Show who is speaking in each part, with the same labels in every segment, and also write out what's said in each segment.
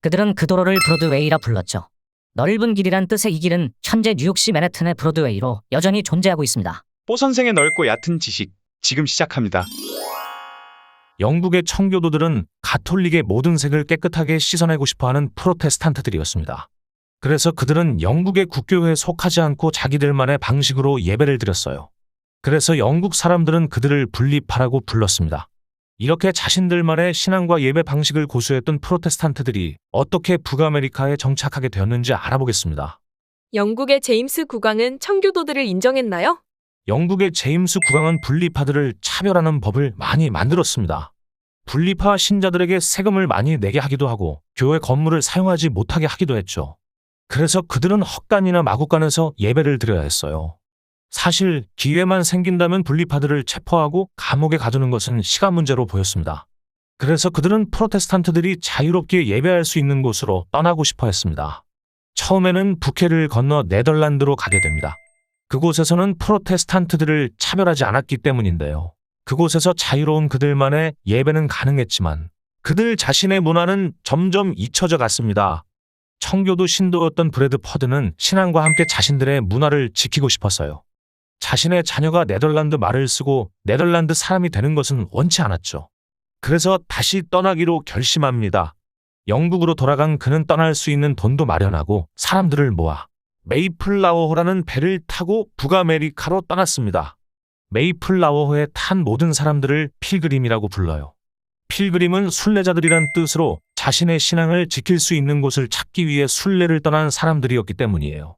Speaker 1: 그들은 그 도로를 브로드웨이라 불렀죠. 넓은 길이란 뜻의 이 길은 현재 뉴욕시 맨해튼의 브로드웨이로 여전히 존재하고 있습니다.
Speaker 2: 뽀 선생의 넓고 얕은 지식, 지금 시작합니다.
Speaker 3: 영국의 청교도들은 가톨릭의 모든 색을 깨끗하게 씻어내고 싶어하는 프로테스탄트들이었습니다. 그래서 그들은 영국의 국교회에 속하지 않고 자기들만의 방식으로 예배를 드렸어요. 그래서 영국 사람들은 그들을 분리파라고 불렀습니다. 이렇게 자신들만의 신앙과 예배 방식을 고수했던 프로테스탄트들이 어떻게 북아메리카에 정착하게 되었는지 알아보겠습니다.
Speaker 4: 영국의 제임스 국왕은 청교도들을 인정했나요?
Speaker 3: 영국의 제임스 국왕은 분리파들을 차별하는 법을 많이 만들었습니다. 분리파 신자들에게 세금을 많이 내게 하기도 하고 교회 건물을 사용하지 못하게 하기도 했죠. 그래서 그들은 헛간이나 마구간에서 예배를 드려야 했어요. 사실 기회만 생긴다면 분리파들을 체포하고 감옥에 가두는 것은 시간 문제로 보였습니다. 그래서 그들은 프로테스탄트들이 자유롭게 예배할 수 있는 곳으로 떠나고 싶어 했습니다. 처음에는 북해를 건너 네덜란드로 가게 됩니다. 그곳에서는 프로테스탄트들을 차별하지 않았기 때문인데요. 그곳에서 자유로운 그들만의 예배는 가능했지만 그들 자신의 문화는 점점 잊혀져 갔습니다. 청교도 신도였던 브래드퍼드는 신앙과 함께 자신들의 문화를 지키고 싶었어요. 자신의 자녀가 네덜란드 말을 쓰고 네덜란드 사람이 되는 것은 원치 않았죠. 그래서 다시 떠나기로 결심합니다. 영국으로 돌아간 그는 떠날 수 있는 돈도 마련하고 사람들을 모아 메이플라워호라는 배를 타고 북아메리카로 떠났습니다. 메이플라워호에 탄 모든 사람들을 필그림이라고 불러요. 필그림은 순례자들이란 뜻으로 자신의 신앙을 지킬 수 있는 곳을 찾기 위해 순례를 떠난 사람들이었기 때문이에요.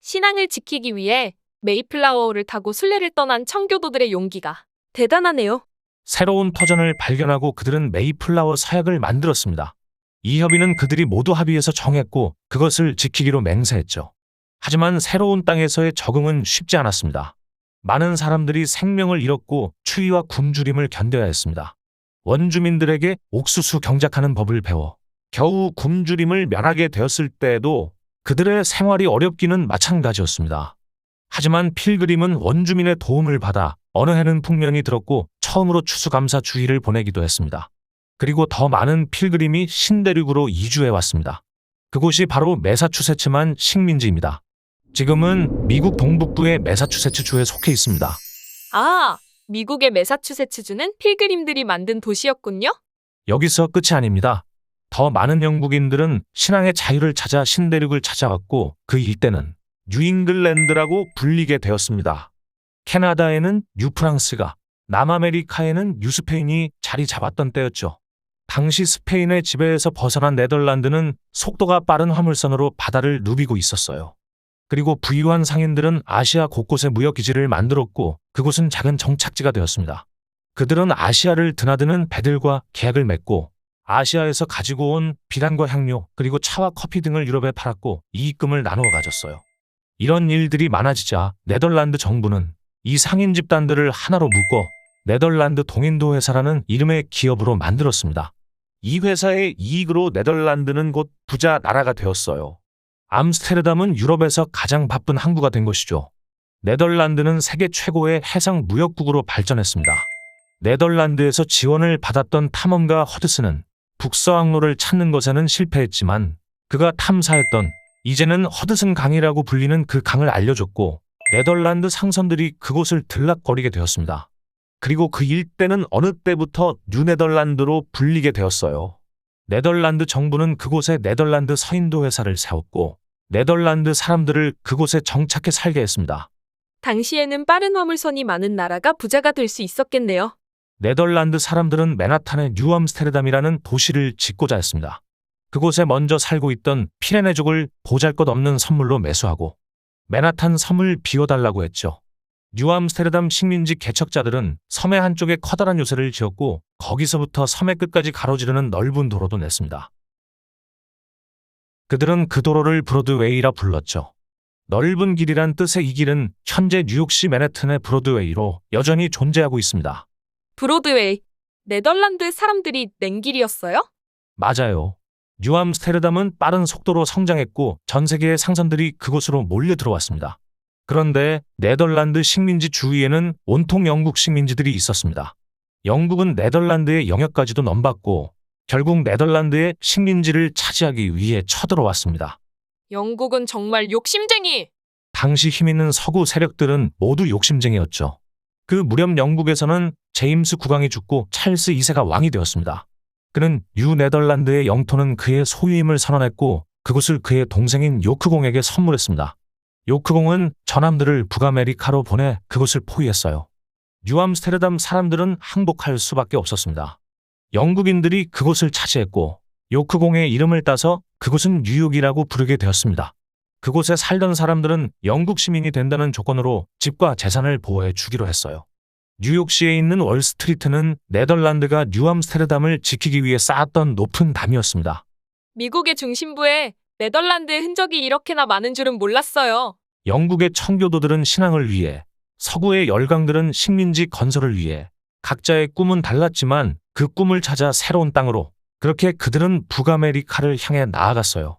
Speaker 4: 신앙을 지키기 위해 메이플라워를 타고 순례를 떠난 청교도들의 용기가 대단하네요.
Speaker 3: 새로운 터전을 발견하고 그들은 메이플라워 서약을 만들었습니다. 이 협의는 그들이 모두 합의해서 정했고 그것을 지키기로 맹세했죠. 하지만 새로운 땅에서의 적응은 쉽지 않았습니다. 많은 사람들이 생명을 잃었고 추위와 굶주림을 견뎌야 했습니다. 원주민들에게 옥수수 경작하는 법을 배워 겨우 굶주림을 면하게 되었을 때에도 그들의 생활이 어렵기는 마찬가지였습니다. 하지만 필그림은 원주민의 도움을 받아 어느 해는 풍년이 들었고 처음으로 추수감사주의를 보내기도 했습니다. 그리고 더 많은 필그림이 신대륙으로 이주해 왔습니다. 그곳이 바로 매사추세츠만 식민지입니다. 지금은 미국 동북부의 매사추세츠주에 속해 있습니다.
Speaker 4: 아, 미국의 매사추세츠주는 필그림들이 만든 도시였군요?
Speaker 3: 여기서 끝이 아닙니다. 더 많은 영국인들은 신앙의 자유를 찾아 신대륙을 찾아왔고 그 일대는 뉴잉글랜드라고 불리게 되었습니다. 캐나다에는 뉴프랑스가, 남아메리카에는 뉴스페인이 자리 잡았던 때였죠. 당시 스페인의 지배에서 벗어난 네덜란드는 속도가 빠른 화물선으로 바다를 누비고 있었어요. 그리고 부유한 상인들은 아시아 곳곳에 무역기지를 만들었고 그곳은 작은 정착지가 되었습니다. 그들은 아시아를 드나드는 배들과 계약을 맺고 아시아에서 가지고 온 비단과 향료 그리고 차와 커피 등을 유럽에 팔았고 이익금을 나누어 가졌어요. 이런 일들이 많아지자 네덜란드 정부는 이 상인 집단들을 하나로 묶어 네덜란드 동인도 회사라는 이름의 기업으로 만들었습니다. 이 회사의 이익으로 네덜란드는 곧 부자 나라가 되었어요. 암스테르담은 유럽에서 가장 바쁜 항구가 된 것이죠. 네덜란드는 세계 최고의 해상 무역국으로 발전했습니다. 네덜란드에서 지원을 받았던 탐험가 허드슨은 북서항로를 찾는 것에는 실패했지만 그가 탐사했던 이제는 허드슨 강이라고 불리는 그 강을 알려줬고 네덜란드 상선들이 그곳을 들락거리게 되었습니다. 그리고 그 일대는 어느 때부터 뉴네덜란드로 불리게 되었어요. 네덜란드 정부는 그곳에 네덜란드 서인도 회사를 세웠고 네덜란드 사람들을 그곳에 정착해 살게 했습니다.
Speaker 4: 당시에는 빠른 화물선이 많은 나라가 부자가 될 수 있었겠네요.
Speaker 3: 네덜란드 사람들은 맨하탄의 뉴암스테르담이라는 도시를 짓고자 했습니다. 그곳에 먼저 살고 있던 피레네족을 보잘것없는 선물로 매수하고 맨하탄 섬을 비워달라고 했죠. 뉴암스테르담 식민지 개척자들은 섬의 한쪽에 커다란 요새를 지었고 거기서부터 섬의 끝까지 가로지르는 넓은 도로도 냈습니다. 그들은 그 도로를 브로드웨이라 불렀죠. 넓은 길이란 뜻의 이 길은 현재 뉴욕시 맨해튼의 브로드웨이로 여전히 존재하고 있습니다.
Speaker 4: 브로드웨이, 네덜란드 사람들이 낸 길이었어요?
Speaker 3: 맞아요. 뉴암스테르담은 빠른 속도로 성장했고 전 세계의 상선들이 그곳으로 몰려 들어왔습니다. 그런데 네덜란드 식민지 주위에는 온통 영국 식민지들이 있었습니다. 영국은 네덜란드의 영역까지도 넘봤고 결국 네덜란드의 식민지를 차지하기 위해 쳐들어왔습니다.
Speaker 4: 영국은 정말 욕심쟁이!
Speaker 3: 당시 힘있는 서구 세력들은 모두 욕심쟁이였죠. 그 무렵 영국에서는 제임스 국왕이 죽고 찰스 2세가 왕이 되었습니다. 그는 뉴네덜란드의 영토는 그의 소유임을 선언했고 그곳을 그의 동생인 요크공에게 선물했습니다. 요크공은 전함들을 북아메리카로 보내 그곳을 포위했어요. 뉴암스테르담 사람들은 항복할 수밖에 없었습니다. 영국인들이 그곳을 차지했고 요크공의 이름을 따서 그곳은 뉴욕이라고 부르게 되었습니다. 그곳에 살던 사람들은 영국 시민이 된다는 조건으로 집과 재산을 보호해 주기로 했어요. 뉴욕시에 있는 월스트리트는 네덜란드가 뉴암스테르담을 지키기 위해 쌓았던 높은 담이었습니다.
Speaker 4: 미국의 중심부에 네덜란드의 흔적이 이렇게나 많은 줄은 몰랐어요.
Speaker 3: 영국의 청교도들은 신앙을 위해, 서구의 열강들은 식민지 건설을 위해 각자의 꿈은 달랐지만 그 꿈을 찾아 새로운 땅으로, 그렇게 그들은 북아메리카를 향해 나아갔어요.